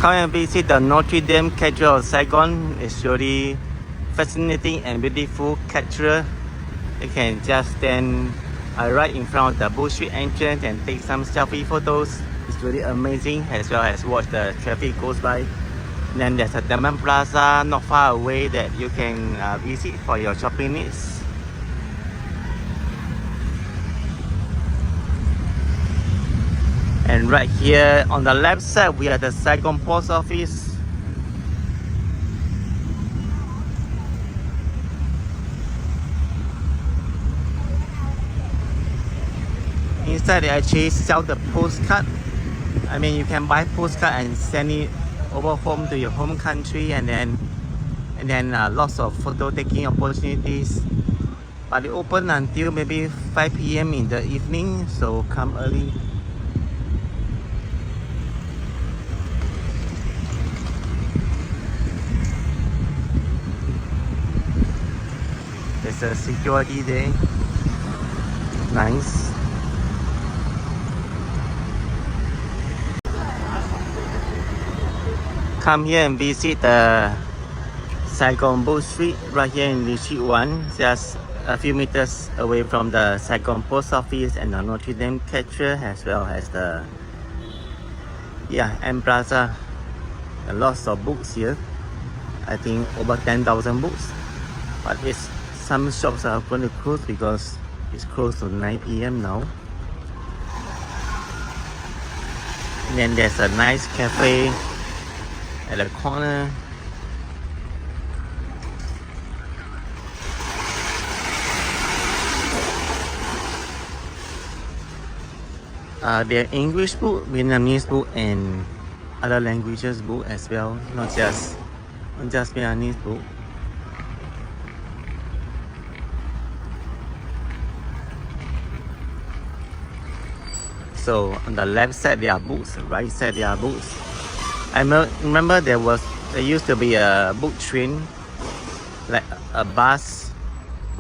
Come and visit the Notre Dame Cathedral of Saigon. It's really fascinating and beautiful cathedral. You can just stand right in front of the Bull Street entrance and take some selfie photos. It's really amazing, as well as watch the traffic goes by. Then there's a Diamond Plaza not far away that you can visit for your shopping needs. And right here on the left side, we have the Saigon Post Office. Inside, they actually sell the postcard. I mean, you can buy postcard and send it over home to your home country, and then lots of photo taking opportunities. But they open until maybe 5 p.m. in the evening, so come early. There's a security there. Nice. Come here and visit the Saigon Bull Street right here in District 1, just a few meters away from the Saigon Post Office and the Notre Dame Cathedral, as well as the M Plaza. Lots of books here. I think over 10,000 books. But some shops are going to close because it's close to 9 p.m. now. And then there's a nice cafe at the corner. There are English book, Vietnamese book, and other languages book as well, not just Vietnamese book. So on the left side there are books, right side there are books. I remember there used to be a book train, like a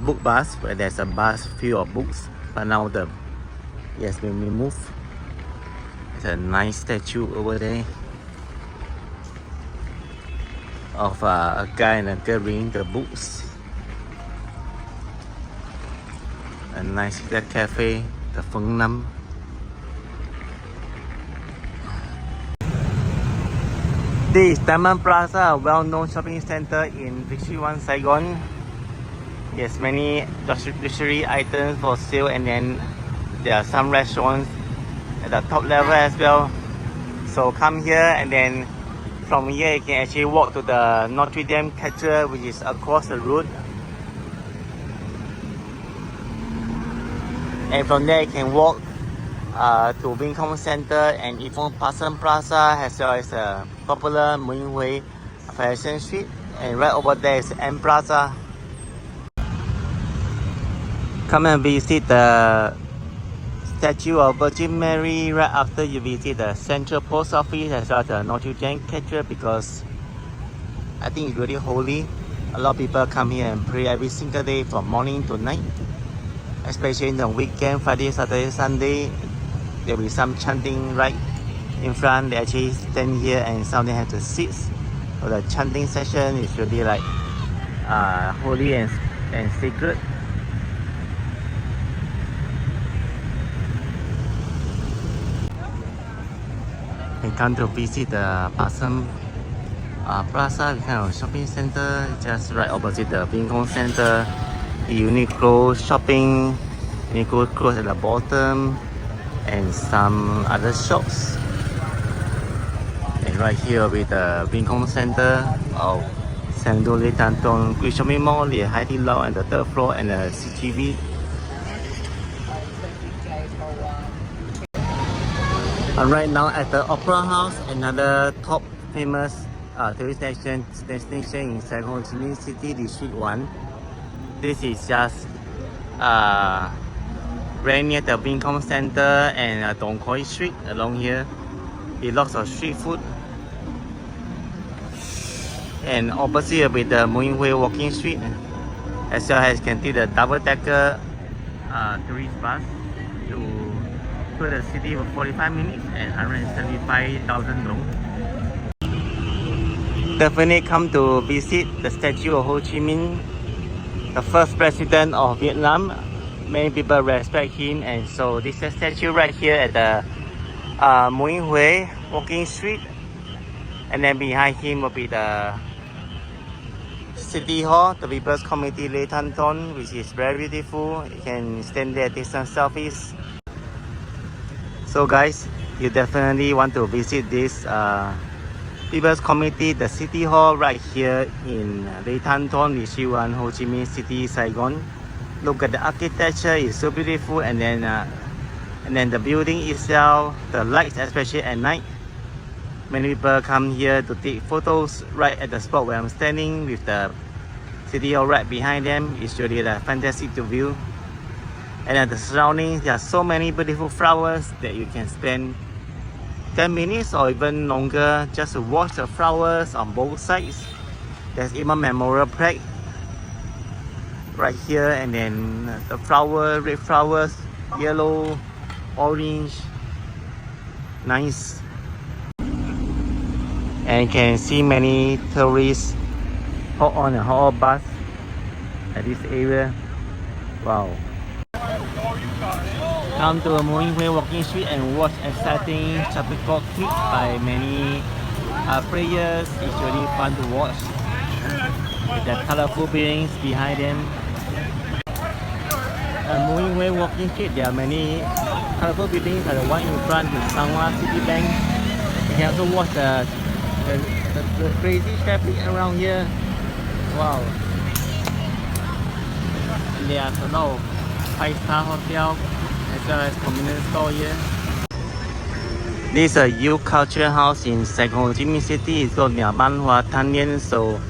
book bus, where there's a bus full of books. But now it has been removed. There's a nice statue over there of a guy and a girl reading the books. A nice little cafe, the Phung Nam. This is Diamond Plaza, a well-known shopping center in District 1, Saigon. There's many luxury items for sale, and then there are some restaurants at the top level as well. So come here, and then from here you can actually walk to the Notre Dame Cathedral, which is across the road. And from there you can walk to Vinh Không Center and Yvonne Parsons Plaza, as well as popular Nguyễn Huệ Walking Street. And right over there is M Plaza. Come and visit the statue of Virgin Mary right after you visit the Central Post Office, as well as the Notre Dame Cathedral, because I think it's really holy. A lot of people come here and pray every single day from morning to night, especially in the weekend, Friday, Saturday, Sunday. There will be some chanting right in front. They actually stand here and some they have to sit. So the chanting session is really like holy and sacred. You come to visit the Parsons Plaza, kind of shopping center, just right opposite the Vinh Không Center. Uniqlo shopping, Uniqlo clothes at the bottom, and some other shops. And right here with the Vinh Không Center of Sang Đô Lê Tan Tôn Quy Shopping Mall, the Hai Di Lao and the third floor, and the CGV. And right now at the Opera House, another top famous tourist destination in Saigon City, District 1. This is just right near the Vinh Không Center and Dong Khoi Street along here. With lots of street food. And opposite with the Nguyễn Huệ Walking Street, as well as you can see the double-decker tourist bus to the city for 45 minutes and 175,000 dong. definitely come to visit the statue of Ho Chi Minh, the first president of Vietnam. Many people respect him, and so this is a statue right here at the Nguyễn Huệ Walking Street, and then behind him will be the City Hall, the People's Committee Lê Thanh Ton, which is very beautiful. You can stand there, take some selfies. So guys, you definitely want to visit this People's Committee, the City Hall right here in Lê Thanh Ton, which is in Ho Chi Minh City, Saigon. Look at the architecture, it's so beautiful, and then the building itself, the lights, especially at night. Many people come here to take photos right at the spot where I'm standing with the city hall right behind them. It's really fantastic to view. And at the surroundings, there are so many beautiful flowers that you can spend 10 minutes or even longer just to watch the flowers on both sides. There's even memorial plaque right here, and then the flower, red flowers, yellow, orange, nice. And you can see many tourists hop on a hot bus at this area. Wow. Come to Nguyễn Huệ Walking Street and watch exciting tropical clips by many players. It's really fun to watch with the colorful buildings behind them. Nguyễn Huệ Walking Street, there are many colorful buildings, like the one in front is Saigon City Bank. You can also watch the crazy traffic around here. Wow. And there's a lot of 5-star hotel as well as convenience store here. This is a youth culture house in Saigon, Ho Chi Minh City. It's called Nhà Văn Hóa Thanh Niên. So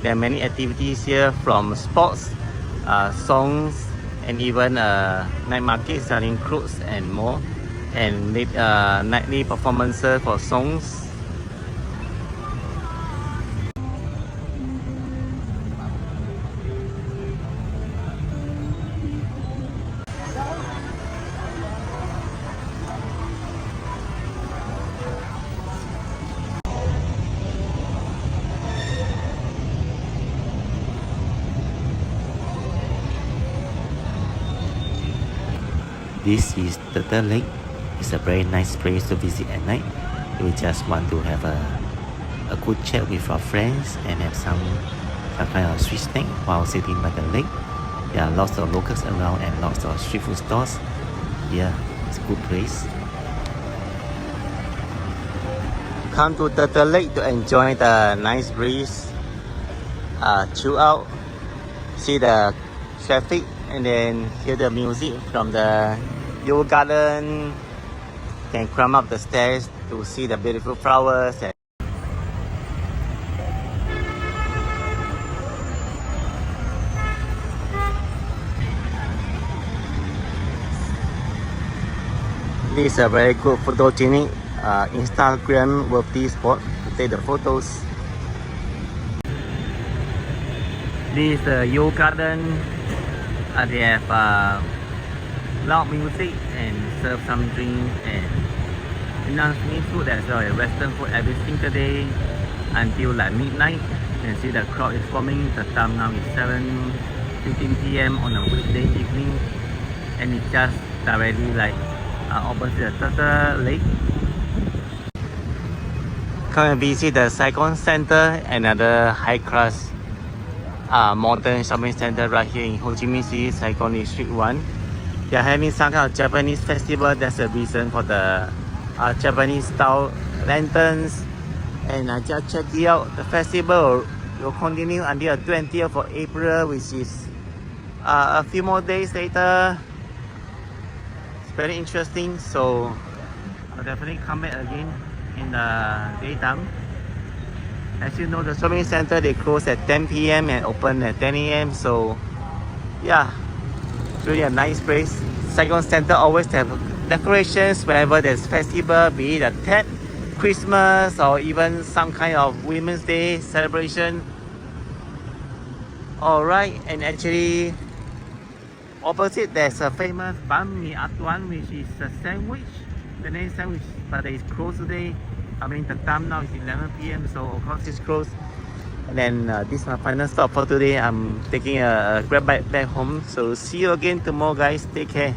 there are many activities here, from sports, songs, and even night market selling clothes and more, and nightly performances for songs. This is Turtle Lake. It's a very nice place to visit at night. We just want to have a good chat with our friends and have some kind of sweet snack while sitting by the lake. There are lots of locals around and lots of street food stores. Yeah, it's a good place. Come to Turtle Lake to enjoy the nice breeze, chill out, see the traffic, and then hear the music from the yoga garden. Can climb up the stairs to see the beautiful flowers. This is a very good photogenic Instagram worthy spot to take the photos. This is the yoga garden. They have loud music and serve some drinks and non-Chinese food as well as Western food every single day until like midnight. You can see the crowd is forming. The time now is 7:15 p.m. on a weekday evening, and it's just directly like opposite the Turtle Lake. Come and visit the Saigon Center, another high-class modern shopping center right here in Ho Chi Minh City, Saigon District 1. They are having some kind of Japanese festival. That's the reason for the Japanese style lanterns. And I just checked it out. The festival will continue until the 20th of April, which is a few more days later. It's very interesting. So I'll definitely come back again in the daytime. As you know, the shopping center, they close at 10 p.m. and open at 10 a.m. So yeah, it's really a nice place. Saigon Center always have decorations whenever there's festival, be it a Tet, Christmas, or even some kind of Women's Day celebration. Alright, and actually opposite there's a famous banh mi atuan, which is a sandwich. The name sandwich, but it's closed today. I mean, the time now is 11 p.m. so of course it's closed. And then this is my final stop for today. I'm taking a grab bike back home. So see you again tomorrow, guys. Take care.